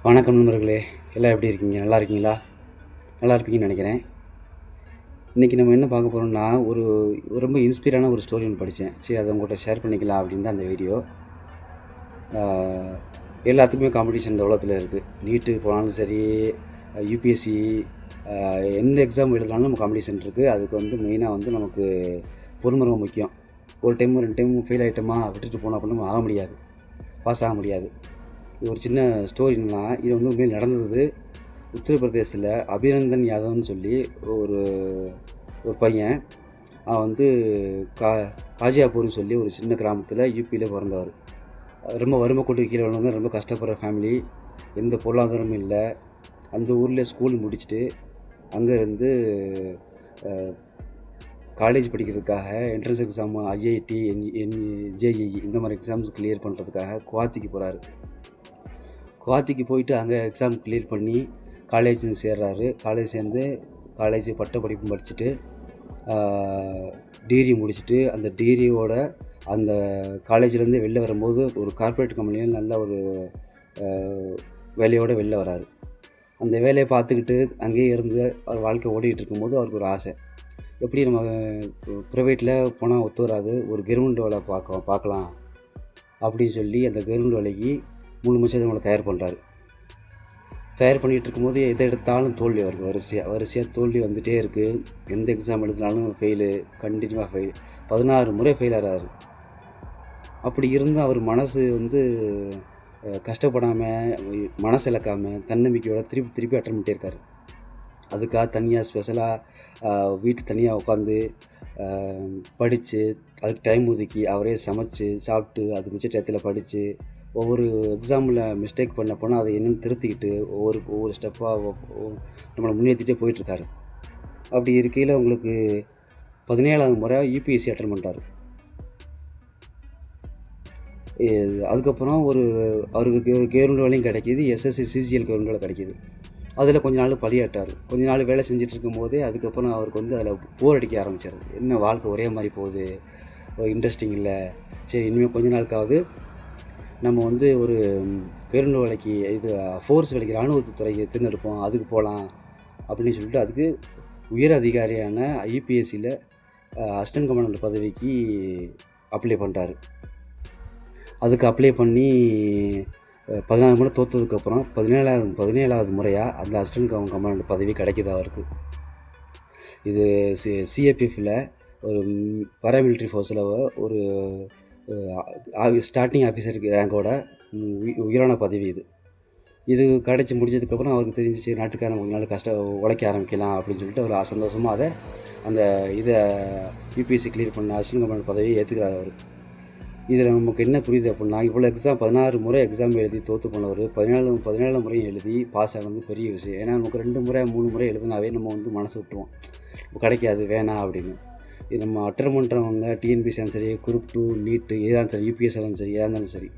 வணக்கம் நண்பர்களே, எல்லாம் எப்படி இருக்கீங்க? நல்லா இருக்கீங்களா? நல்லா இருப்பீங்கன்னு நினைக்கிறேன். இன்றைக்கி நம்ம என்ன பார்க்க போகிறோம்னா, ஒரு ரொம்ப இன்ஸ்பைரான ஒரு ஸ்டோரி ஒன்று படித்தேன். சரி, அதை உங்கள்கிட்ட ஷேர் பண்ணிக்கலாம் அப்படின்னு தான் அந்த வீடியோ. எல்லாத்துக்குமே காம்படிஷன் இந்த உலகத்தில் இருக்குது. நீட்டு போனாலும் சரி, யூபிஎஸ்சி, எந்த எக்ஸாம் எழுதினாலும் நம்ம காம்படிஷன் இருக்குது. அதுக்கு மெயினாக நமக்கு பொறுமை ரொம்ப முக்கியம். ஒரு டைம் 2 டைம் ஃபெயில் ஆகிட்டோமா, விட்டுட்டு போனோம் அப்படின்னா நம்ம ஆக முடியாது, பாஸ் ஆக முடியாது. இது ஒரு சின்ன ஸ்டோரின்னா, இது உண்மையில் நடந்தது. உத்தரப்பிரதேசத்தில் அபிநந்தன் யாதவ்னு சொல்லி ஒரு ஒரு பையன். அவன் காஜியாப்பூர்னு சொல்லி ஒரு சின்ன கிராமத்தில் யூபியில் பிறந்தவர். ரொம்ப வறுமை கோட்டுக்கு கீழே உள்ளவங்க, ரொம்ப கஷ்டப்படுற ஃபேமிலி, எந்த பொருளாதாரமும் இல்லை. அந்த ஊரில் ஸ்கூல் முடிச்சுட்டு அங்கேருந்து காலேஜ் படிக்கிறதுக்காக என்ட்ரன்ஸ் எக்ஸாம், ஐஐடி, ஜேஇஇ இந்த மாதிரி எக்ஸாம்ஸ் கிளியர் பண்ணுறதுக்காக குவாத்திக்கு போகிறாரு. குவாத்திக்கு போயிட்டு அங்கே எக்ஸாம் கிளியர் பண்ணி காலேஜ் சேர்றாரு. காலேஜ் பட்ட படிப்பு படிச்சுட்டு டிகிரி முடிச்சுட்டு, அந்த டிகிரியோட அந்த காலேஜ்லேருந்து வெளில வரும்போது ஒரு கார்ப்பரேட் கம்பெனியில் நல்ல ஒரு வேலையோடு வெளில வராரு. அந்த வேலையை பார்த்துக்கிட்டு அங்கேயே இருந்து அவர் வாழ்க்கை ஓடிக்கிட்டு இருக்கும்போது அவருக்கு ஒரு ஆசை, எப்படி நம்ம ப்ரைவேட்டில் போனால் ஒத்து வராது, ஒரு கவர்மெண்ட் வேலை பார்க்கலாம் அப்படின்னு சொல்லி அந்த கவர்மெண்ட் வேலைக்கு முழு மூச்சாக நம்மளை தயார் பண்ணுறாரு. தயார் பண்ணிகிட்டு இருக்கும்போது எதை எடுத்தாலும் தோல்வி அவருக்கு வரிசையாக தோல்வி வந்துகிட்டே இருக்குது. எந்த எக்ஸாம் எழுதினாலும் ஃபெயிலு, கண்டினியூவாக ஃபெயில். 16 முறை ஃபெயில் ஆகிறாரு. அப்படி இருந்தால் அவர் மனசு கஷ்டப்படாமல், மனசு இழக்காமல், தன்னம்பிக்கையோட திருப்பி அட்டன் பண்ணிட்டே இருக்கார். அதுக்காக தனியாக ஸ்பெஷலாக வீட்டில் தனியாக உட்காந்து படித்து, அதுக்கு டைம் ஒதுக்கி அவரே சமைச்சு சாப்பிட்டு, அது மிச்ச டயத்தில் படித்து, ஒவ்வொரு எக்ஸாமில் மிஸ்டேக் பண்ண போனால் அதை என்னென்னு திருத்திக்கிட்டு ஒவ்வொரு ஸ்டெப்பாக நம்மளை முன்னேற்றிட்டே போயிட்டுருக்காரு. அப்படி இருக்கையில் உங்களுக்கு 17ஆவது முறை யூபிஎஸ்சி அட்டன் பண்ணுறாரு. அதுக்கப்புறம் அவருக்கு கவர்மெண்ட் வேலையும் கிடைக்கிது, எஸ்எஸ்சி சிஜிஎல் கவர்மெண்ட் வேலை கிடைக்கிது. அதில் கொஞ்ச நாள் படியாட்டார். கொஞ்ச நாள் வேலை செஞ்சுட்டு இருக்கும்போதே அதுக்கப்புறம் அவருக்கு அதில் போர் அடிக்க ஆரம்பிச்சிருது. என்ன வாழ்க்கை ஒரே மாதிரி போகுது, இன்ட்ரெஸ்டிங் இல்லை, சரி இனிமேல் கொஞ்ச நாளுக்காவது நம்ம ஒரு கவர்மெண்ட் வேலைக்கு, ஃபோர்ஸ் வேலைக்கு, இராணுவத்துறைக்கு தேர்ந்தெடுப்போம், அதுக்கு போகலாம் அப்படின்னு சொல்லிட்டு அதுக்கு உயர் அதிகாரியான ஐபிஎஸ்சியில் அசிஸ்டன்ட் கமாண்டர் பதவிக்கு அப்ளை பண்ணுறாரு. அதுக்கு அப்ளை பண்ணி 16 முறை தோற்றதுக்கப்புறம் 17ஆவது முறையாக அந்த அசிஸ்டன்ட் கமாண்டர் பதவி கிடைக்கிது அவருக்கு. இது சிஏபிஎஃப்பில் ஒரு பாராமிலிட்ரி ஃபோர்ஸில் ஒரு ஸ்டார்டிங் ஆஃபீஸர் ரேங்கோட உயரான பதவி இது கிடைச்சி முடிச்சதுக்கப்புறம் அவருக்கு தெரிஞ்சிச்சு, நாட்டுக்காரன் கொஞ்ச நாள் உழைக்க ஆரம்பிக்கலாம் அப்படின்னு சொல்லிட்டு அவர் சந்தோஷமாக இதை யூபிஎஸ்சி கிளியர் பண்ண அசிஸ்டன்ட் கமாண்டர் பதவியை ஏற்றுக்கிறார் அவர். இதில் நமக்கு என்ன புரியுது அப்படின்னா, இவ்வளோ எக்ஸாம் 16 முறை எக்ஸாம் எழுதி தோற்று போனவர் 17 முறையும் எழுதி பாஸ் ஆனது பெரிய விஷயம். ஏன்னா நமக்கு 2 முறை 3 முறை எழுதினாவே நம்ம மனசு விட்டுருவோம், கிடைக்காது வேணாம் அப்படின்னு. இது நம்ம அட்டன் பண்ணுறவங்க டிஎன்பிஎஸ்சியும் சரி, குரூப் 2, நீட்டு எதாவது சரி, யூபிஎஸ் ஆனாலும் சரி, எதாக இருந்தாலும் சரி,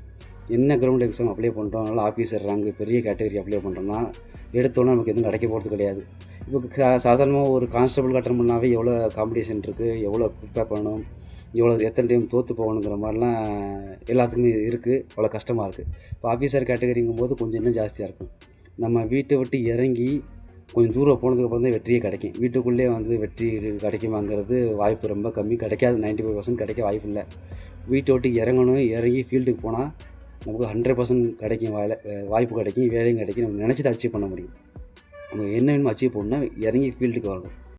என்ன கவர்மெண்ட் எக்ஸாம் அப்ளை பண்ணுறோம், அதனால் ஆஃபீஸர் ரேங்கு பெரிய கேட்டகரி அப்ளை பண்ணுறோம்னா எடுத்தோன்னா நமக்கு எதுவும் கிடைக்க போகிறது கிடையாது. இப்போ சாதாரணமாக ஒரு கான்ஸ்டபிள் அட்டன் பண்ணாவே எவ்வளோ காம்படிஷன் இருக்குது, எவ்வளோ ப்ரிப்பேர் பண்ணணும், எத்தனை டைம் தோற்று போகணுங்கிற மாதிரிலாம் எல்லாத்துக்குமே இருக்குது. அவ்வளோ கஷ்டமாக இருக்குது. இப்போ ஆஃபீஸர் கேட்டகரிங்கும் போது கொஞ்சம் இன்னும் ஜாஸ்தியாக இருக்கும். நம்ம வீட்டை விட்டு இறங்கி கொஞ்சம் தூரம் போனதுக்கப்புறம் தான் வெற்றியே கிடைக்கும். வீட்டுக்குள்ளே வெற்றி கிடைக்குமாங்கிறது வாய்ப்பு ரொம்ப கம்மி, கிடைக்காது. 95% கிடைக்க வாய்ப்பு இல்லை. வீட்டை விட்டு இறங்கணும், இறங்கி ஃபீல்டுக்கு போனால் நமக்கு 100% கிடைக்கும், வாய்ப்பு கிடைக்கும், வேலையும் கிடைக்கும். நம்ம நினச்சதை அச்சீவ் பண்ண முடியும். நம்ம என்ன வேணுமோ அச்சீவ் பண்ணணும்னா இறங்கி ஃபீல்டுக்கு வரணும்.